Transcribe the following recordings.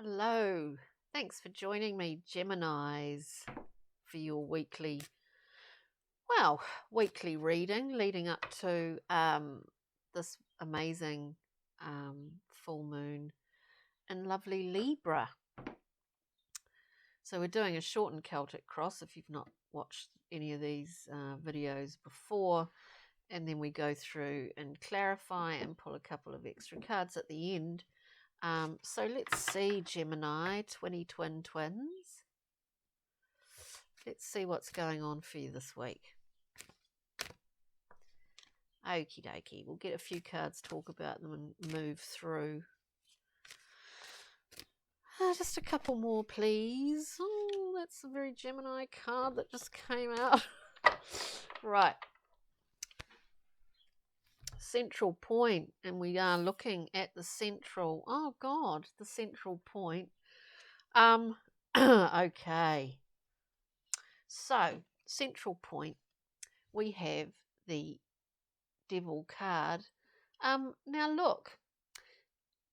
Hello, thanks for joining me, Geminis, for your weekly reading leading up to this amazing full moon in lovely Libra. So we're doing a shortened Celtic cross if you've not watched any of these videos before, and then we go through and clarify and pull a couple of extra cards at the end. So let's see, Gemini, 20 twin twins. Let's see what's going on for you this week. Okie dokie. We'll get a few cards, talk about them, and move through. Just a couple more, please. Oh, that's a very Gemini card that just came out. Right. Central point, and we are looking at the central, the central point. Okay. So, central point, we have the Devil card. Now look,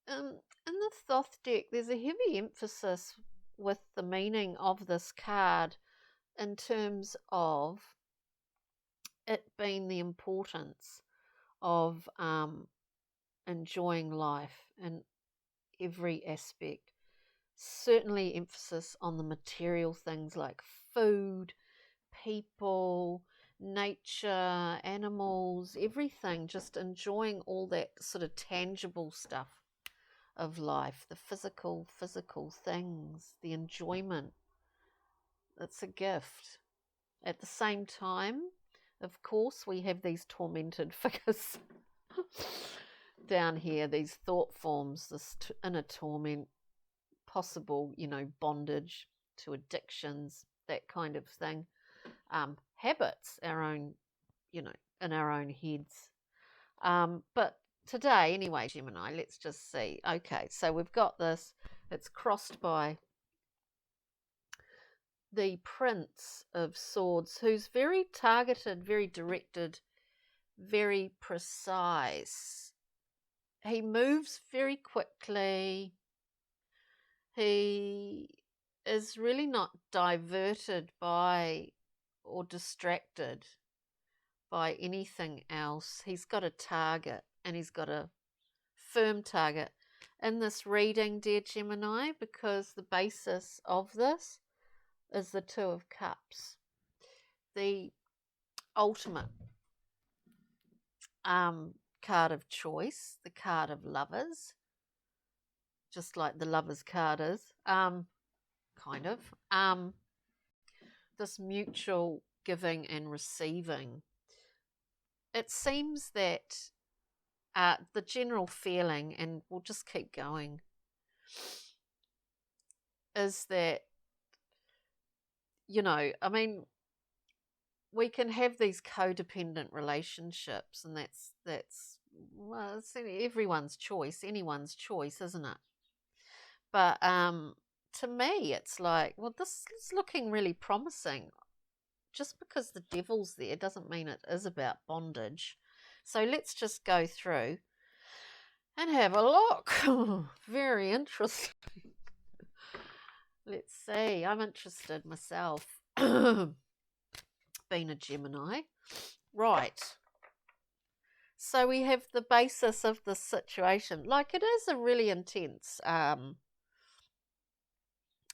in the Thoth deck, there's a heavy emphasis with the meaning of this card in terms of it being the importance of enjoying life in every aspect. Certainly emphasis on the material things like food, people, nature, animals, everything, just enjoying all that sort of tangible stuff of life, the physical things, the enjoyment. It's a gift. At the same time, of course, we have these tormented figures down here, these thought forms, this inner torment, possible, bondage to addictions, that kind of thing. Habits, our own, in our own heads. But today, anyway, Gemini, let's just see. Okay, so we've got this. It's crossed by the Prince of Swords, who's very targeted, very directed, very precise. He moves very quickly. He is really not diverted by or distracted by anything else. He's got a target, and he's got a firm target in this reading, dear Gemini, because the basis of this is the Two of Cups, the ultimate card of choice, the card of lovers, just like the Lovers card is, kind of. This mutual giving and receiving. It seems that the general feeling, and we'll just keep going, is that, we can have these codependent relationships, and that's it's everyone's choice, anyone's choice, isn't it? But to me, it's like, well, this is looking really promising. Just because the devil's there doesn't mean it is about bondage. So let's just go through and have a look. Very interesting. Let's see. I'm interested myself, being a Gemini. Right. So we have the basis of the situation. Like, it is a really intense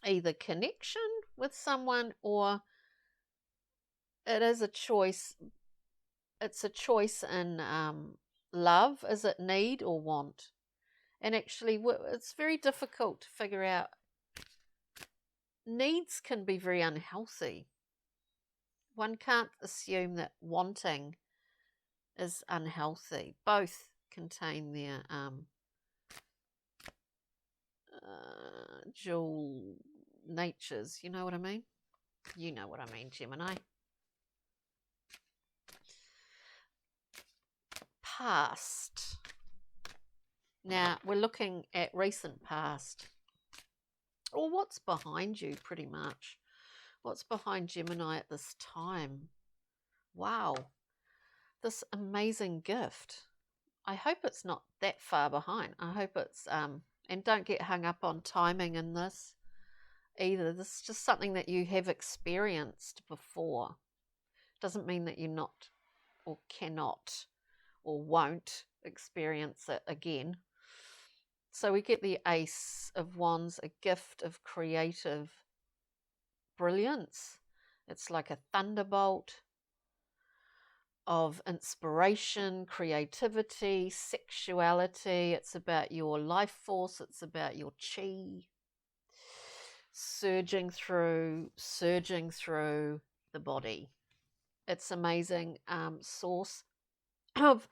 either connection with someone, or it is a choice. It's a choice in love. Is it need or want? And actually, it's very difficult to figure out. Needs can be very unhealthy. One can't assume that wanting is unhealthy. Both contain their dual natures. You know what I mean? You know what I mean, Gemini. Past. Now, we're looking at recent past. Or what's behind you, pretty much. What's behind Gemini at this time? Wow. This amazing gift. I hope it's not that far behind. I hope it's And don't get hung up on timing in this either. This is just something that you have experienced before. Doesn't mean that you're not or cannot or won't experience it again. So we get the Ace of Wands, a gift of creative brilliance. It's like a thunderbolt of inspiration, creativity, sexuality. It's about your life force. It's about your chi surging through the body. It's amazing source of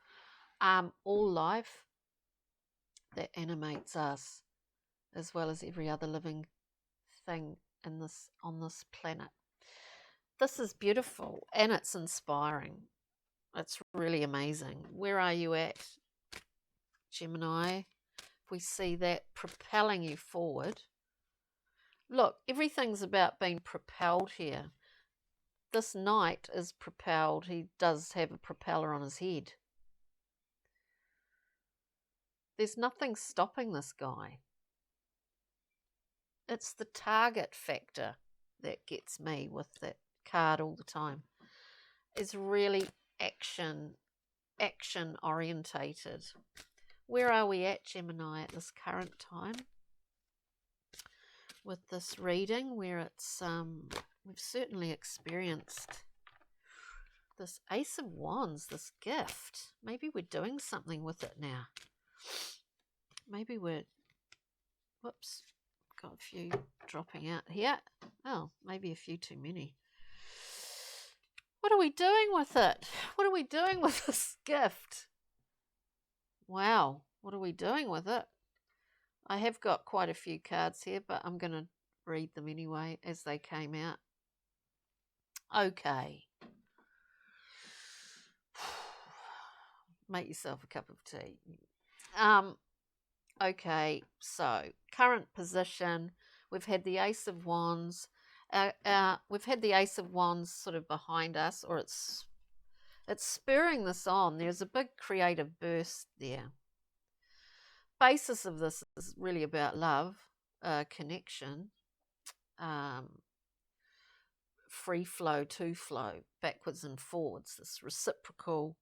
all life that animates us, as well as every other living thing on this planet. This is beautiful and it's inspiring. It's really amazing. Where are you at, Gemini? If we see that propelling you forward. Look, everything's about being propelled here. This knight is propelled. He does have a propeller on his head. There's nothing stopping this guy. It's the target factor that gets me with that card all the time. It's really action orientated. Where are we at, Gemini, at this current time with this reading, where it's we've certainly experienced this Ace of Wands, this gift. Maybe we're doing something with it now. Maybe we're, whoops, got a few dropping out here. Oh, maybe a few too many. What are we doing with it? What are we doing with this gift? Wow, what are we doing with it? I have got quite a few cards here, but I'm going to read them anyway as they came out. Okay. Make yourself a cup of tea. Okay, so current position, we've had the Ace of Wands. We've had the Ace of Wands sort of behind us, or it's spurring this on. There's a big creative burst there. Basis of this is really about love, connection, free flow to flow, backwards and forwards, this reciprocal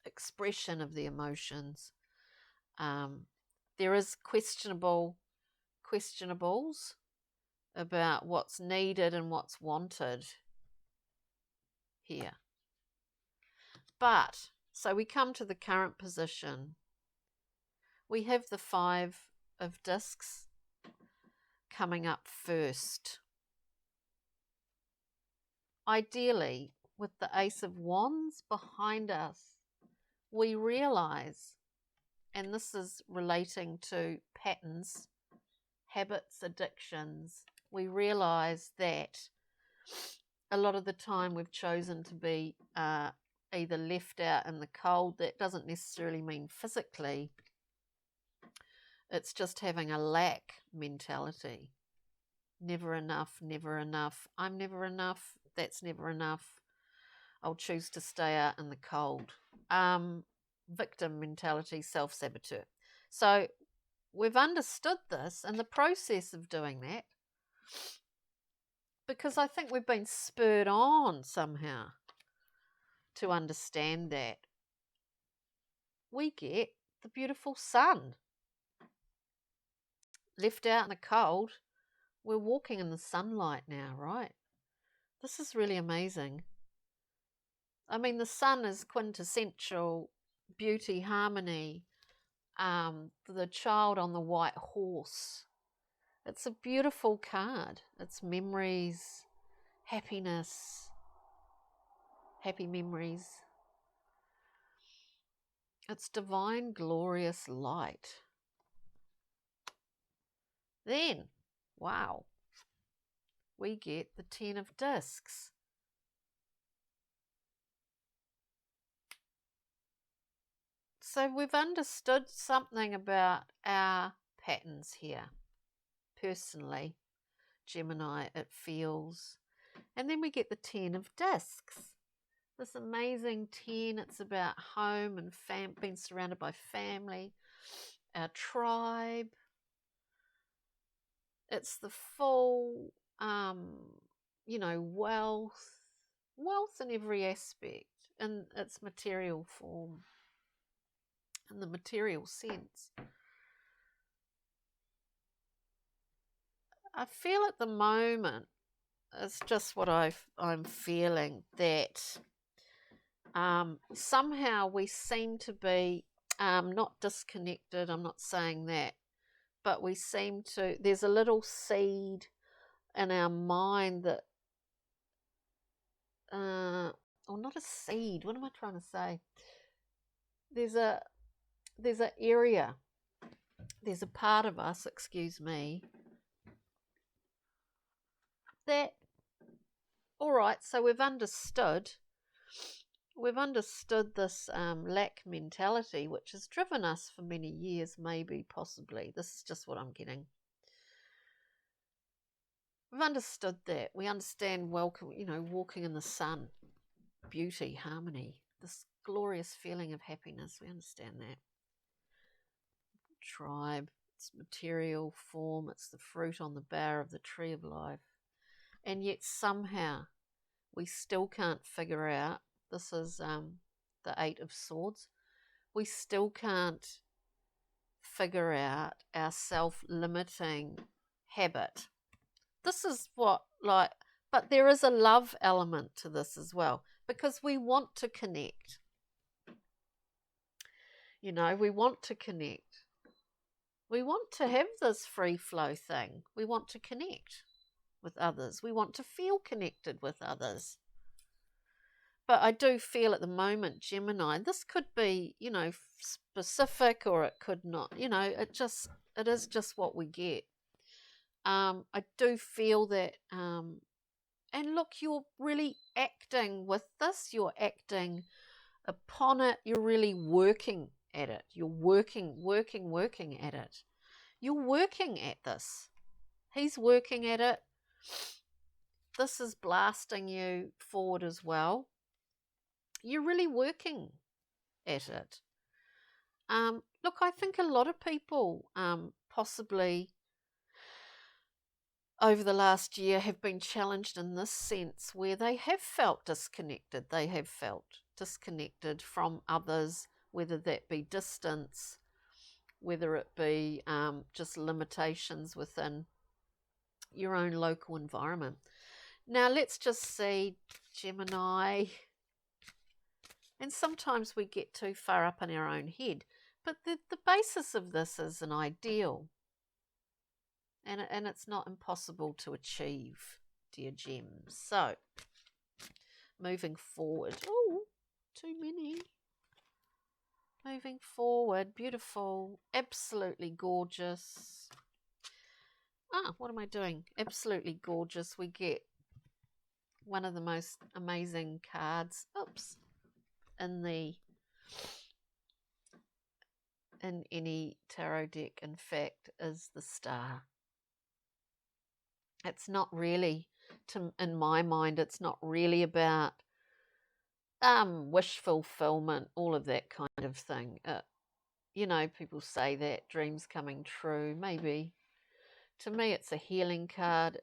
expression of the emotions. There is questionables about what's needed and what's wanted here. But, so we come to the current position. We have the 5 of discs coming up first. Ideally, with the Ace of Wands behind us, we realize, and this is relating to patterns, habits, addictions, we realize that a lot of the time we've chosen to be either left out in the cold. That doesn't necessarily mean physically. It's just having a lack mentality. Never enough, never enough. I'm never enough. That's never enough. I'll choose to stay out in the cold. Victim mentality, self-saboteur. So we've understood this and the process of doing that, because I think we've been spurred on somehow to understand that. We get the beautiful sun. Left out in the cold, we're walking in the sunlight now, right? This is really amazing. I mean, the sun is quintessential beauty, harmony, the child on the white horse. It's a beautiful card. It's memories, happiness, happy memories. It's divine, glorious light. Then, wow, we get the 10 of discs. So we've understood something about our patterns here. Personally, Gemini, it feels. And then we get the 10 of discs. This amazing 10, it's about home and being surrounded by family. our tribe. It's the full, wealth in every aspect, in its material form, in the material sense. I feel at the moment, it's just what I'm feeling, that somehow we seem to be not disconnected, I'm not saying that, but we seem to, there's a little seed in our mind that, or not a seed, what am I trying to say? There's a area, there's a part of us, excuse me, that, all right, so we've understood this lack mentality, which has driven us for many years, maybe, possibly. This is just what I'm getting. We've understood that. We understand walking in the sun, beauty, harmony, this glorious feeling of happiness. We understand that. Tribe, it's material form, it's the fruit on the bough of the tree of life. And yet somehow we still can't figure out, this is the Eight of Swords, we still can't figure out our self-limiting habit. This is what, but there is a love element to this as well, because we want to connect. We want to connect. We want to have this free flow thing. We want to connect with others. We want to feel connected with others. But I do feel at the moment, Gemini, this could be, specific, or it could not. It is just what we get. I do feel that, and look, you're really acting with this. You're acting upon it. You're really working at it. You're working at it. You're working at this. He's working at it. This is blasting you forward as well. You're really working at it. Look, I think a lot of people possibly over the last year have been challenged in this sense, where they have felt disconnected. They have felt disconnected from others, whether that be distance, whether it be just limitations within your own local environment. Now, let's just see, Gemini. And sometimes we get too far up in our own head. But the basis of this is an ideal. And it's not impossible to achieve, dear gems. So, moving forward. Oh, too many. Moving forward. Beautiful. Absolutely gorgeous. What am I doing? Absolutely gorgeous. We get one of the most amazing cards. Oops. In any tarot deck, in fact, is the Star. It's not really, in my mind, it's not really about wish fulfillment, all of that kind of thing. People say that dreams coming true. Maybe to me, it's a healing card.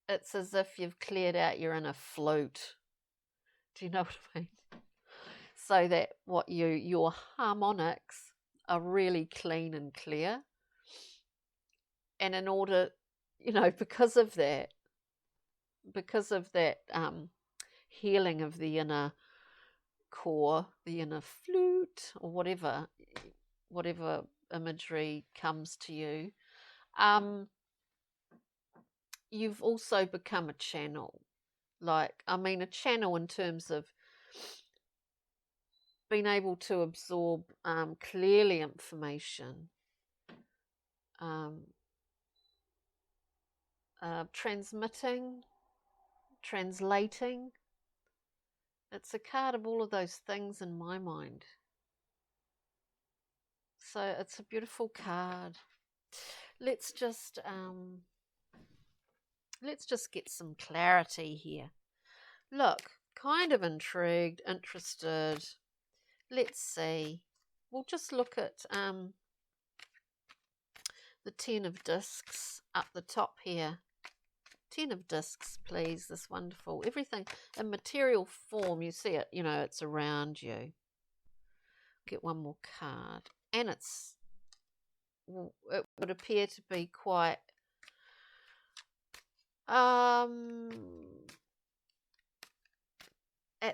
It's as if you've cleared out your inner flute. Do you know what I mean? So that your harmonics are really clean and clear. And in order, because of that healing of the inner core, the inner flute, or whatever imagery comes to you, you've also become a channel. A channel in terms of being able to absorb clearly information, transmitting, translating. It's a card of all of those things in my mind. So it's a beautiful card. Let's just get some clarity here. Look, kind of intrigued, interested. Let's see. we'll just look at the 10 of discs up the top here. 10 of discs, please. This wonderful, everything in material form. You see it, you know, it's around you. Get one more card. And it would appear to be quite at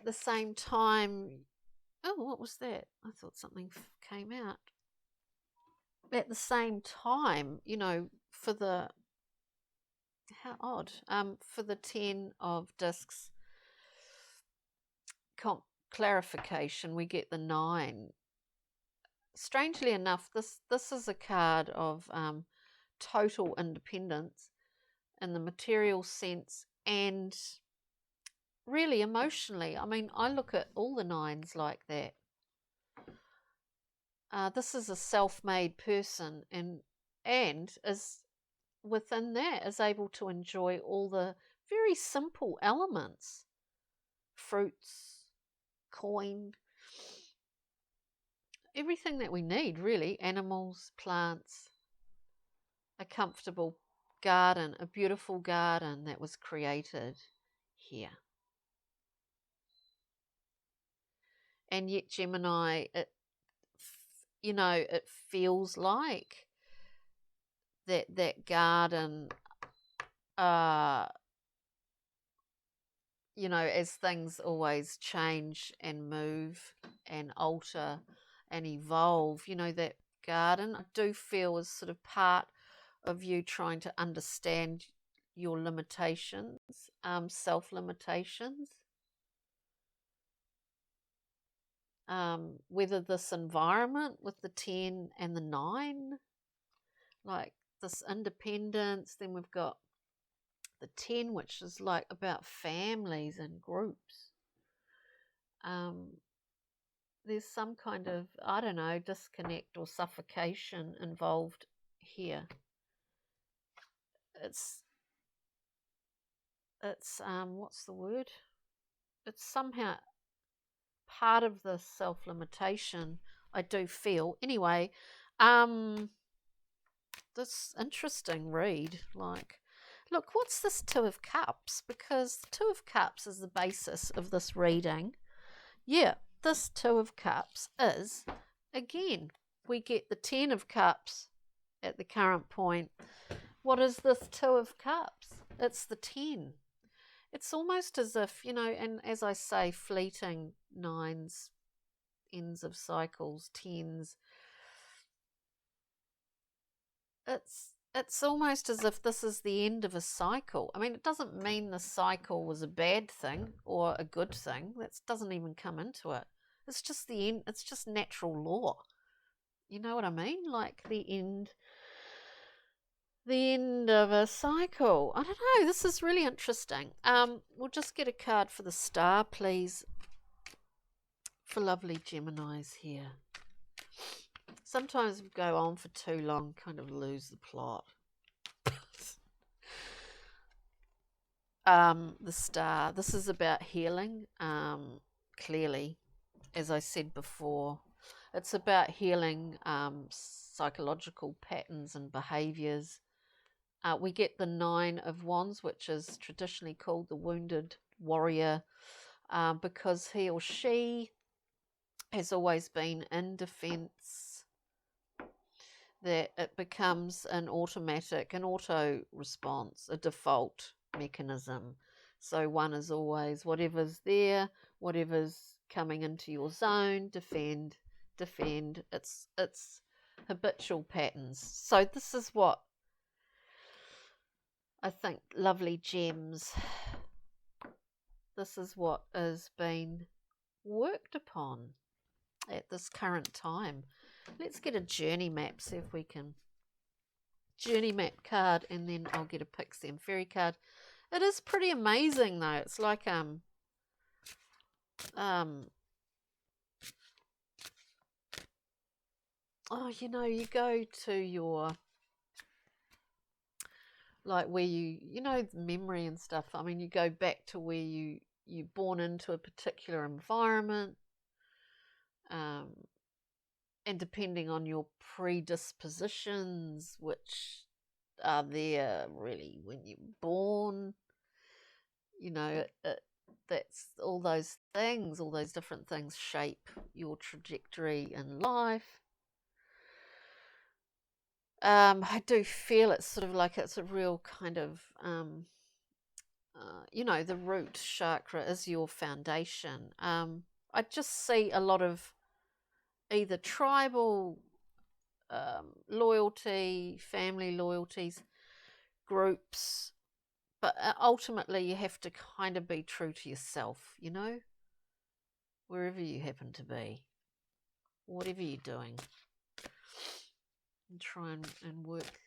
the same time. Oh, what was that? I thought something came out. At the same time, you know, for the, how odd, for the 10 of discs clarification, we get the 9. Strangely enough, this is a card of total independence in the material sense and really emotionally. I mean, I look at all the 9s like that. This is a self-made person and is within that is able to enjoy all the very simple elements, fruits, coin, everything that we need, really. Animals, plants, a comfortable garden, a beautiful garden that was created here. And yet Gemini, you know, it feels like that garden, you know, as things always change and move and alter and evolve, you know, that garden I do feel is sort of part of you trying to understand your limitations, self-limitations. Whether this environment with the 10 and the 9, like this independence, then we've got the 10, which is like about families and groups. There's some kind of, I don't know, disconnect or suffocation involved here. It's what's the word? It's somehow part of the self-limitation, I do feel. Anyway, this interesting read. Like, look, what's this 2 of Cups? Because the 2 of Cups is the basis of this reading. Yeah, this 2 of Cups is, again, we get the 10 of Cups at the current point. What is this 2 of Cups? It's the 10. It's almost as if, you know, and as I say, fleeting 9s, ends of cycles, 10s. It's almost as if this is the end of a cycle. I mean, it doesn't mean the cycle was a bad thing or a good thing. That doesn't even come into it. It's just the end. It's just natural law. You know what I mean? Like the end of a cycle. I don't know. This is really interesting. We'll just get a card for the star, please, for lovely Geminis here. Sometimes we go on for too long, kind of lose the plot. The star. This is about healing. Clearly, as I said before, it's about healing psychological patterns and behaviours. We get the 9 of Wands, which is traditionally called the wounded warrior, because he or she has always been in defence, that it becomes an automatic, an auto response, a default mechanism. So one is always whatever's there, whatever's coming into your zone, defend. It's habitual patterns. So this is what I think, lovely gems, this is what is being worked upon at this current time. Let's get a journey map, see if we can. Journey map card, and then I'll get a Pixie and Fairy card. It is pretty amazing though. It's like oh, you know, you go to your, like where you know, memory and stuff. I mean, you go back to where you're born into a particular environment, and depending on your predispositions, which are there really when you're born, that's all those things, all those different things shape your trajectory in life. I do feel it's sort of like it's a real kind of, the root chakra is your foundation. I just see a lot of either tribal loyalty, family loyalties, groups, but ultimately you have to kind of be true to yourself, wherever you happen to be, whatever you're doing, and try and work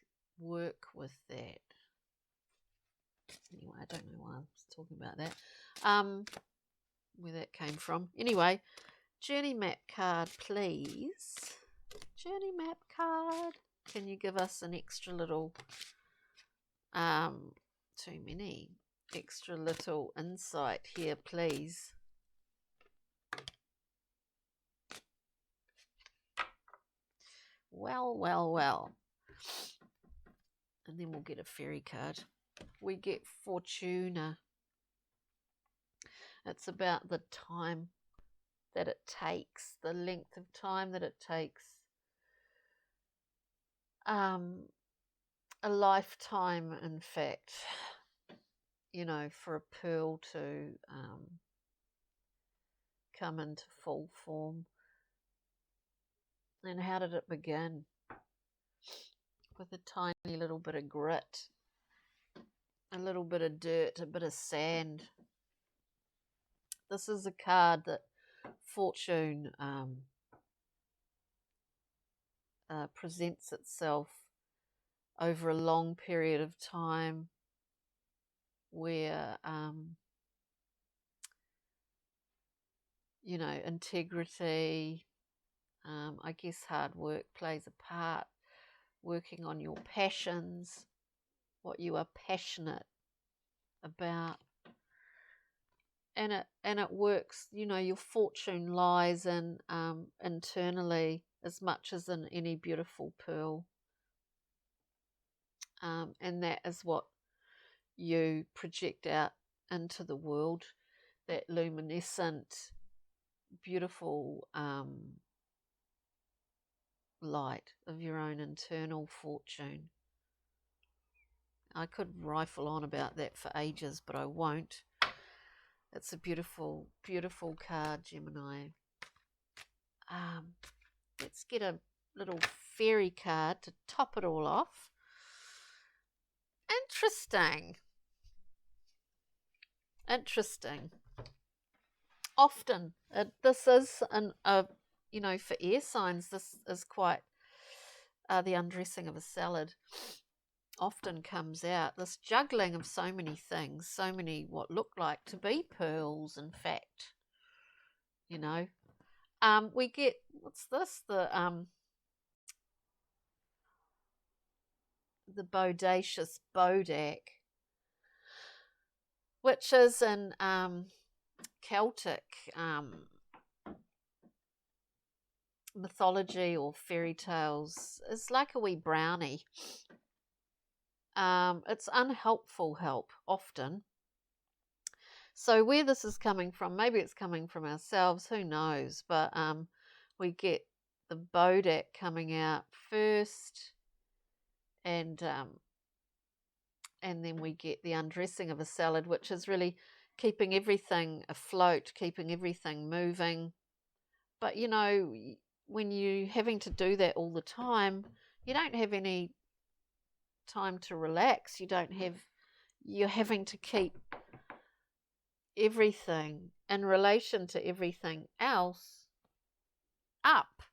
with that. Anyway, I don't know why I was talking about that, where that came from. Anyway, journey map card, please. Journey map card. Can you give us an extra little, too many, extra little insight here, please? Well. And then we'll get a fairy card. We get Fortuna. It's about the time that it takes, the length of time that it takes. A lifetime, in fact, for a pearl to come into full form. And how did it begin? With a tiny little bit of grit, a little bit of dirt, a bit of sand. This is a card that fortune presents itself over a long period of time, where integrity, I guess hard work plays a part, working on your passions, what you are passionate about. And it works, your fortune lies in internally as much as in any beautiful pearl. And that is what you project out into the world, that luminescent, beautiful light of your own internal fortune. I could rifle on about that for ages, but I won't. It's a beautiful, beautiful card, Gemini. Let's get a little fairy card to top it all off. Interesting. Often, this is, for air signs, this is quite the undressing of a salad. Often comes out, this juggling of so many things, so many what look like to be pearls, in fact. We get, what's this? The bodacious bodak, which is in Celtic mythology or fairy tales, is like a wee brownie. It's unhelpful help often. So where this is coming from, maybe it's coming from ourselves, who knows, but we get the bodak coming out first, and then we get the undressing of a salad, which is really keeping everything afloat, keeping everything moving. But when you're having to do that all the time, you don't have any time to relax. You're having to keep everything in relation to everything else up.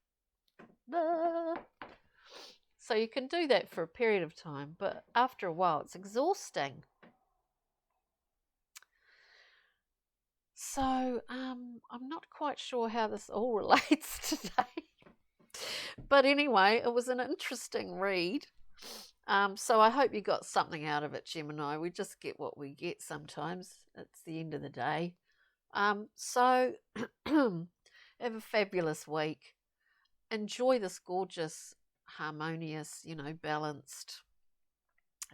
So you can do that for a period of time, but after a while it's exhausting. So I'm not quite sure how this all relates today. But anyway, it was an interesting read. So I hope you got something out of it, Gemini. We just get what we get sometimes. It's the end of the day. So have a fabulous week. enjoy this gorgeous, harmonious, balanced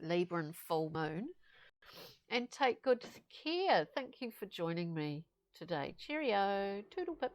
Libran full moon, and take good care. Thank you for joining me today. Cheerio. Toodle pip.